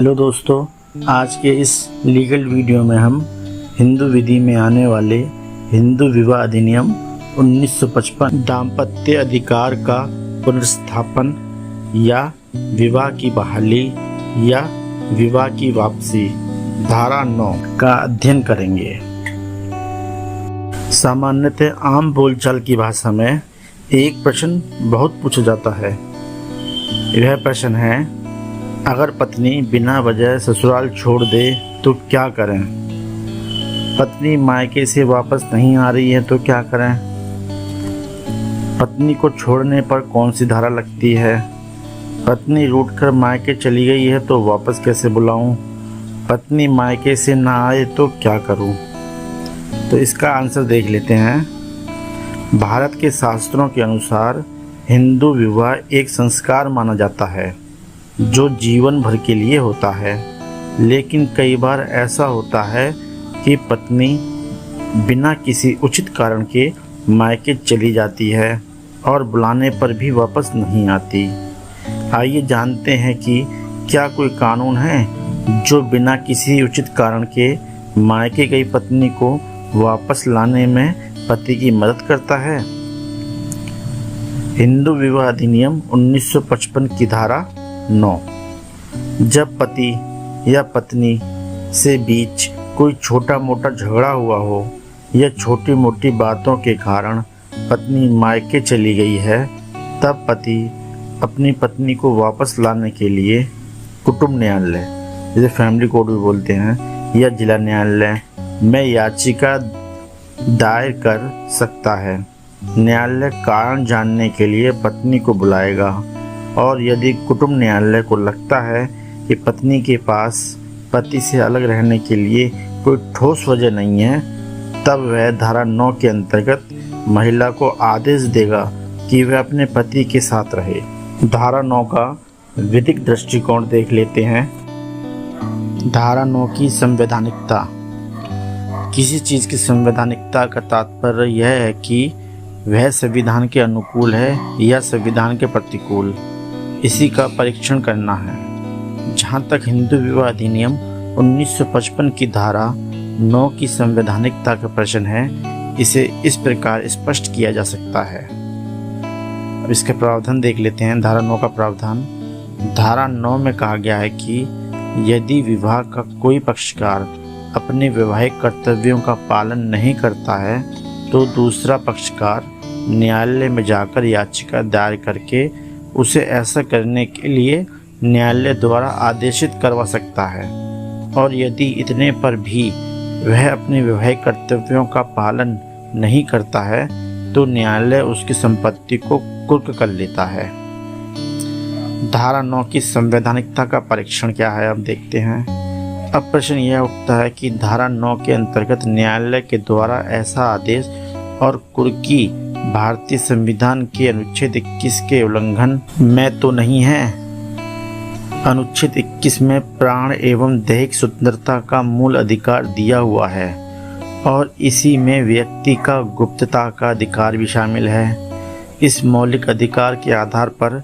Hello दोस्तों, आज के इस लीगल वीडियो में हम हिंदू विधि में आने वाले हिंदू विवाह अधिनियम 1955 दाम्पत्य अधिकार का पुनर्स्थापन या विवाह की बहाली या विवाह की वापसी धारा 9 का अध्ययन करेंगे। सामान्यतः आम बोलचाल की भाषा में एक प्रश्न बहुत पूछा जाता है। यह प्रश्न है, अगर पत्नी बिना वजह ससुराल छोड़ दे तो क्या करें? पत्नी मायके से वापस नहीं आ रही है तो क्या करें? पत्नी को छोड़ने पर कौन सी धारा लगती है? पत्नी रूठकर मायके चली गई है तो वापस कैसे बुलाऊं? पत्नी मायके से ना आए तो क्या करूं? तो इसका आंसर देख लेते हैं। भारत के शास्त्रों के अनुसार हिंदू विवाह एक संस्कार माना जाता है जो जीवन भर के लिए होता है, लेकिन कई बार ऐसा होता है कि पत्नी बिना किसी उचित कारण के मायके चली जाती है और बुलाने पर भी वापस नहीं आती। आइए जानते हैं कि क्या कोई कानून है जो बिना किसी उचित कारण के मायके गई पत्नी को वापस लाने में पति की मदद करता है। हिंदू विवाह अधिनियम 1955 की धारा 9। जब पति या पत्नी से बीच कोई छोटा मोटा झगड़ा हुआ हो या छोटी मोटी बातों के कारण पत्नी मायके चली गई है, तब पति अपनी पत्नी को वापस लाने के लिए कुटुंब न्यायालय, जिसे फैमिली कोर्ट भी बोलते हैं, या जिला न्यायालय में याचिका दायर कर सकता है। न्यायालय कारण जानने के लिए पत्नी को बुलाएगा और यदि कुटुंब न्यायालय को लगता है कि पत्नी के पास पति से अलग रहने के लिए कोई ठोस वजह नहीं है, तब वह धारा 9 के अंतर्गत महिला को आदेश देगा कि वह अपने पति के साथ रहे। धारा 9 का विधिक दृष्टिकोण देख लेते हैं। धारा 9 की संवैधानिकता। किसी चीज़ की संवैधानिकता का तात्पर्य यह है कि वह संविधान के अनुकूल है या संविधान के प्रतिकूल, इसी का परीक्षण करना है। जहाँ तक हिंदू विवाह अधिनियम 1955 की धारा 9 की संवैधानिकता का प्रश्न है, इसे इस प्रकार स्पष्ट किया जा सकता है। अब इसके प्रावधान देख लेते हैं। धारा 9 का प्रावधान। धारा 9 में कहा गया है कि यदि विवाह का कोई पक्षकार अपने वैवाहिक कर्तव्यों का पालन नहीं करता है तो दूसरा पक्षकार न्यायालय में जाकर याचिका दायर करके उसे ऐसा करने के लिए न्यायालय द्वारा आदेशित करवा सकता है, और यदि इतने पर भी वह अपने वैवाहिक कर्तव्यों का पालन नहीं करता है तो न्यायालय उसकी संपत्ति को कुर्क कर लेता है। धारा 9 की संवैधानिकता का परीक्षण क्या है, अब देखते हैं। अब प्रश्न यह उठता है कि धारा 9 के अंतर्गत न्यायालय के द्वारा ऐसा आदेश और कुर्की भारतीय संविधान के अनुच्छेद 21 के उल्लंघन में तो नहीं है। अनुच्छेद 21 में प्राण एवं दैहिक स्वतंत्रता का मूल अधिकार दिया हुआ है और इसी में व्यक्ति का गुप्तता का अधिकार भी शामिल है। इस मौलिक अधिकार के आधार पर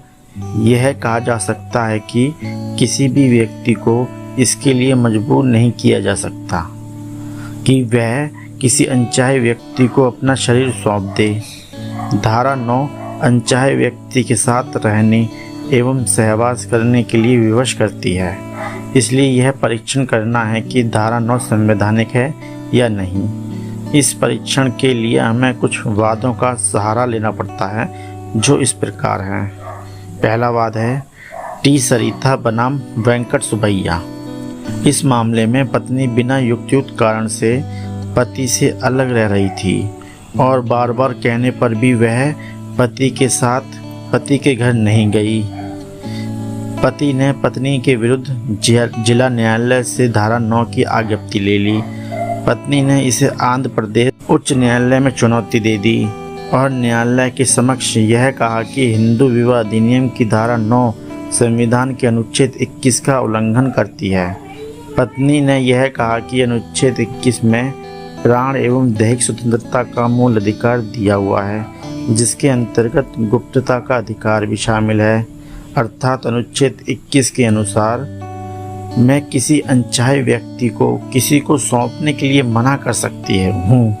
यह कहा जा सकता है कि किसी भी व्यक्ति को इसके लिए मजबूर नहीं किया जा सकता कि वह किसी अनचाहे व्यक्ति को अपना शरीर सौंप दे। धारा 9 अनचाहे व्यक्ति के साथ रहने एवं सहवास करने के लिए विवश करती है। इसलिए यह परीक्षण करना है कि धारा 9 संवैधानिक है या नहीं। इस परीक्षण के लिए हमें कुछ वादों का सहारा लेना पड़ता है जो इस प्रकार हैं। पहला वाद है टी सरिता बनाम वेंकट सुबैया। इस मामले में पत्नी बिना युक्तियुक्त कारण से पति से अलग रह रही थी और बार बार कहने पर भी वह पति के साथ पति के घर नहीं गई। पति ने पत्नी के विरुद्ध जिला न्यायालय से धारा 9 की आज्ञप्ति ले ली। पत्नी ने इसे आंध्र प्रदेश उच्च न्यायालय में चुनौती दे दी और न्यायालय के समक्ष यह कहा कि हिंदू विवाह अधिनियम की धारा 9 संविधान के अनुच्छेद 21 का उल्लंघन करती है। पत्नी ने यह कहा कि अनुच्छेद 21 में प्राण एवं दैहिक स्वतंत्रता का मूल अधिकार दिया हुआ है, जिसके अंतर्गत गुप्तता का अधिकार भी शामिल है। अर्थात अनुच्छेद 21 के अनुसार मैं किसी अनचाहे व्यक्ति को किसी को सौंपने के लिए मना कर सकती हूँ,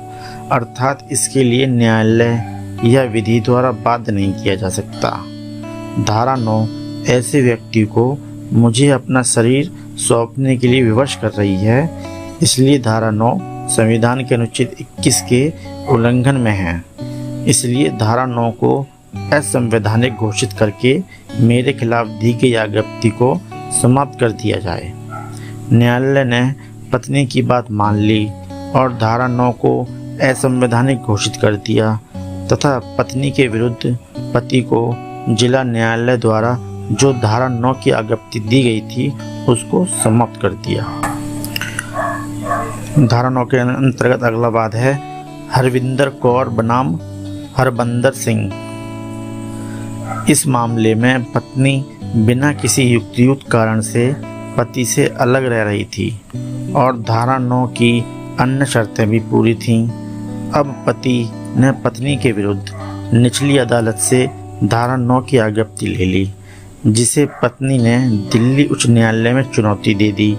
अर्थात इसके लिए न्यायालय या विधि द्वारा बाध्य नहीं किया जा सकता। धारा 9 ऐसे व्यक्ति को मुझे अपना शरीर सौंपने के लिए विवश कर रही है, इसलिए धारा 9 संविधान के अनुच्छेद 21 के उल्लंघन में है। इसलिए धारा 9 को असंवैधानिक घोषित करके मेरे खिलाफ दी गई आज्ञप्ति को समाप्त कर दिया जाए। न्यायालय ने पत्नी की बात मान ली और धारा 9 को असंवैधानिक घोषित कर दिया तथा पत्नी के विरुद्ध पति को जिला न्यायालय द्वारा जो धारा 9 की आज्ञप्ति दी गई थी उसको समाप्त कर दिया। धारा 9 के अंतर्गत अगला वाद है हरविंदर कौर बनाम हरबंदर सिंह। इस मामले में पत्नी बिना किसी युक्तियुक्त कारण से पति से अलग रह रही थी और धारा 9 की अन्य शर्तें भी पूरी थीं। अब पति ने पत्नी के विरुद्ध निचली अदालत से धारा 9 की आज्ञप्ति ले ली, जिसे पत्नी ने दिल्ली उच्च न्यायालय में चुनौती दे दी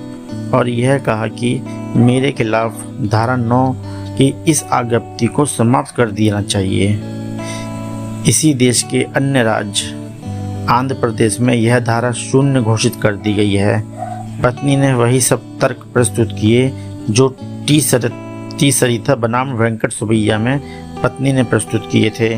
और यह कहा कि मेरे खिलाफ धारा 9 की इस आज्ञप्ति को समाप्त कर देना चाहिए। इसी देश के अन्य राज्य आंध्र प्रदेश में यह धारा 0 घोषित कर दी गई है। पत्नी ने वही सब तर्क प्रस्तुत किए जो टी सरिता बनाम वेंकट सुबैया में पत्नी ने प्रस्तुत किए थे,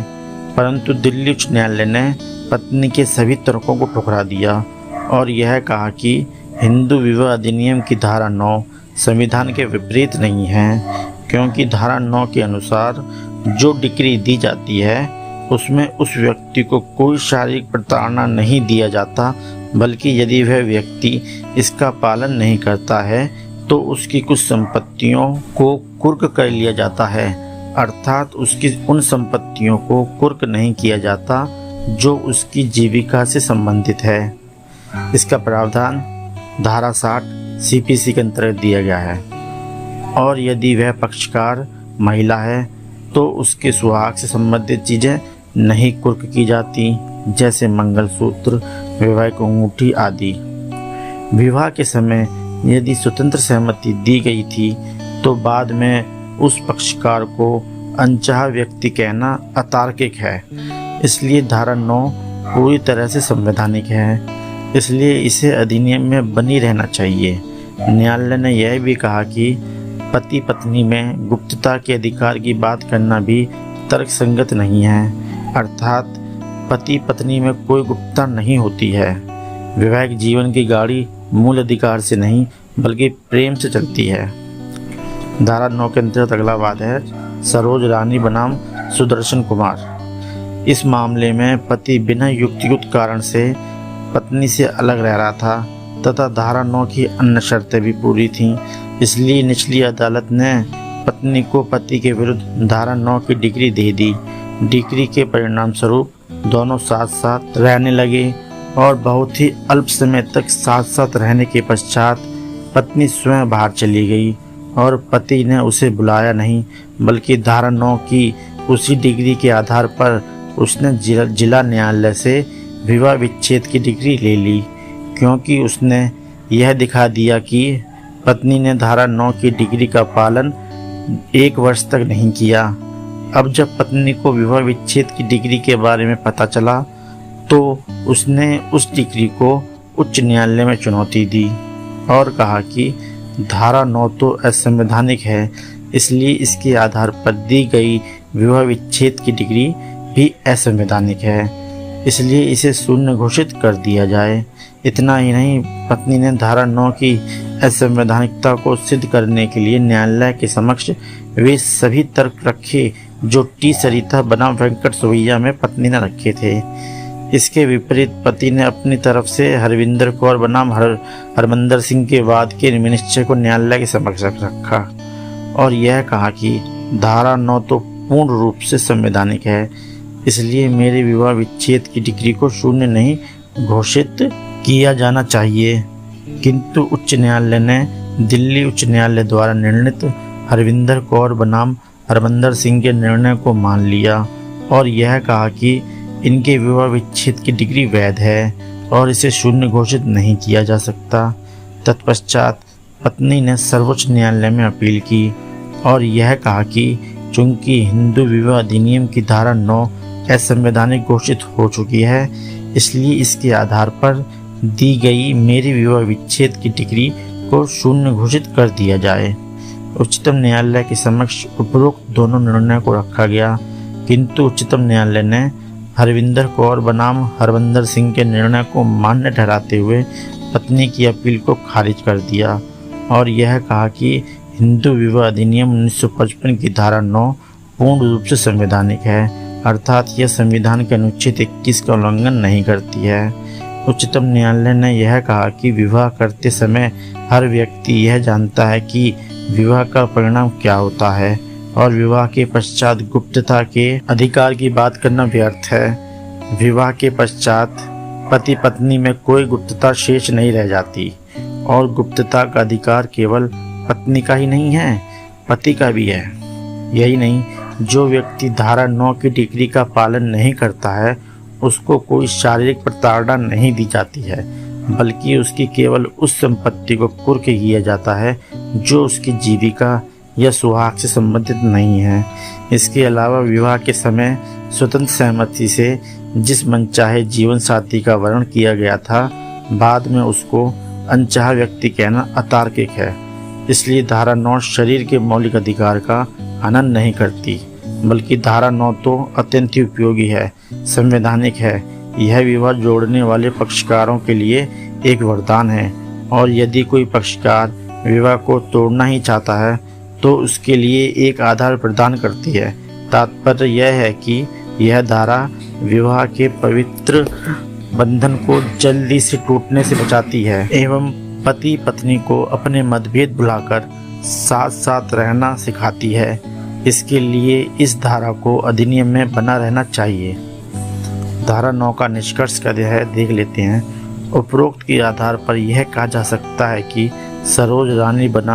परंतु दिल्ली उच्च न्यायालय ने पत्नी के सभी तर्कों को ठुकरा दिया और यह कहा कि हिंदू विवाह अधिनियम की धारा 9 संविधान के विपरीत नहीं है, क्योंकि धारा 9 के अनुसार जो डिक्री दी जाती है उसमें उस व्यक्ति को कोई शारीरिक प्रताड़ना नहीं दिया जाता, बल्कि यदि वह व्यक्ति इसका पालन नहीं करता है तो उसकी कुछ संपत्तियों को कुर्क कर लिया जाता है, अर्थात उसकी उन संपत्तियों को कुर्क नहीं किया जाता जो उसकी जीविका से संबंधित है। इसका प्रावधान धारा 60 CPC के अंतर्गत दिया गया है और यदि वह पक्षकार महिला है तो उसके सुहाग से संबंधित चीज़ें नहीं कुर्क की जाती, जैसे मंगलसूत्र, वैवाहिक अंगूठी आदि। विवाह के समय यदि स्वतंत्र सहमति दी गई थी तो बाद में उस पक्षकार को अनचाहा व्यक्ति कहना अतार्किक है, इसलिए धारा 9 पूरी तरह से संवैधानिक है, इसलिए इसे अधिनियम में बनी रहना चाहिए। न्यायालय ने यह भी कहा कि पति पत्नी में गुप्तता के अधिकार की बात करना भी तर्कसंगत नहीं है, अर्थात पति पत्नी में कोई गुप्तता नहीं होती है। वैवाहिक जीवन की गाड़ी मूल अधिकार से नहीं बल्कि प्रेम से चलती है। धारा 9 के अंतर्गत अगला वाद है सरोज रानी बनाम सुदर्शन कुमार। इस मामले में पति बिना युक्तियुक्त कारण से पत्नी से अलग रह रहा था तथा धारा 9 की अन्य शर्तें भी पूरी थीं, इसलिए निचली अदालत ने पत्नी को पति के विरुद्ध धारा 9 की डिग्री दे दी। डिग्री के परिणाम स्वरूप दोनों साथ साथ रहने लगे और बहुत ही अल्प समय तक साथ साथ रहने के पश्चात पत्नी स्वयं बाहर चली गई और पति ने उसे बुलाया नहीं, बल्कि धारा 9 की उसी डिग्री के आधार पर उसने जिला न्यायालय से विवाह विच्छेद की डिग्री ले ली, क्योंकि उसने यह दिखा दिया कि पत्नी ने धारा 9 की डिग्री का पालन 1 वर्ष तक नहीं किया। अब जब पत्नी को विवाह विच्छेद की डिग्री के बारे में पता चला तो उसने उस डिग्री को उच्च न्यायालय में चुनौती दी और कहा कि धारा 9 तो असंवैधानिक है, इसलिए इसके आधार पर दी गई विवाह विच्छेद की डिग्री भी असंवैधानिक है, इसलिए इसे 0 घोषित कर दिया जाए। इतना ही नहीं, पत्नी ने धारा 9 की असंवैधानिकता को सिद्ध करने के लिए न्यायालय के समक्ष वे सभी तर्क रखे जो टी सरिता बनाम वेंकट सुबैया में पत्नी ने रखे थे। इसके विपरीत पति ने अपनी तरफ से हरविंदर कौर बनाम हरमंदर सिंह के वाद के निश्चय को न्यायालय के समक्ष रखा और यह कहा कि धारा 9 तो पूर्ण रूप से संवैधानिक है, इसलिए मेरे विवाह विच्छेद की डिग्री को 0 नहीं घोषित किया जाना चाहिए। किंतु उच्च न्यायालय ने दिल्ली उच्च न्यायालय द्वारा निर्णीत हरविंदर कौर बनाम हरमंदर सिंह के निर्णय को मान लिया और यह कहा कि इनके विवाह विच्छेद की डिग्री वैध है और इसे 0 घोषित नहीं किया जा सकता। तत्पश्चात पत्नी ने सर्वोच्च न्यायालय में अपील की और यह कहा कि चूंकि हिंदू विवाह अधिनियम की धारा 9 असंवैधानिक घोषित हो चुकी है, इसलिए इसके आधार पर दी गई मेरी विवाह विच्छेद की डिक्री को शून्य घोषित कर दिया जाए। उच्चतम न्यायालय के समक्ष उपरोक्त दोनों निर्णय को रखा गया, किंतु उच्चतम न्यायालय ने हरविंदर कौर बनाम हरबंदर सिंह के निर्णय को मान्य ठहराते हुए पत्नी की अपील को खारिज कर दिया और यह कहा कि हिंदू विवाह अधिनियम 1955 की धारा 9 पूर्ण रूप से संवैधानिक है, अर्थात यह संविधान के अनुच्छेद 21 का उल्लंघन नहीं करती है। उच्चतम न्यायालय ने यह कहा कि विवाह करते समय हर व्यक्ति यह जानता है कि विवाह का परिणाम क्या होता है और विवाह के पश्चात गुप्तता के अधिकार की बात करना व्यर्थ है। विवाह के पश्चात पति पत्नी में कोई गुप्तता शेष नहीं रह जाती और गुप्तता का अधिकार केवल पत्नी का ही नहीं है, पति का भी है। यही नहीं, जो व्यक्ति धारा 9 की डिक्री का पालन नहीं करता है उसको कोई शारीरिक प्रताड़ना नहीं दी जाती है, बल्कि उसकी केवल उस संपत्ति को कुर्क किया जाता है जो उसकी जीविका या सुहाग से संबंधित नहीं है। इसके अलावा विवाह के समय स्वतंत्र सहमति से जिस मनचाहे जीवन साथी का वर्ण किया गया था, बाद में उसको अनचाहा व्यक्ति कहना अतार्किक है। इसलिए धारा 9 शरीर के मौलिक अधिकार का हनन नहीं करती, बल्कि धारा 9 तो अत्यंत ही उपयोगी है, संवैधानिक है। यह विवाह जोड़ने वाले पक्षकारों के लिए एक वरदान है और यदि कोई पक्षकार विवाह को तोड़ना ही चाहता है तो उसके लिए एक आधार प्रदान करती है। तात्पर्य यह है कि यह धारा विवाह के पवित्र बंधन को जल्दी से टूटने से बचाती है एवं पति पत्नी को अपने मतभेद भुलाकर साथ साथ रहना सिखाती है। इसके लिए इस धारा को अधिनियम में बना रहना चाहिए। धारा 9 का निष्कर्ष क्या है देख लेते हैं। उपरोक्त के आधार पर यह कहा जा सकता है कि सरोज रानी बनाम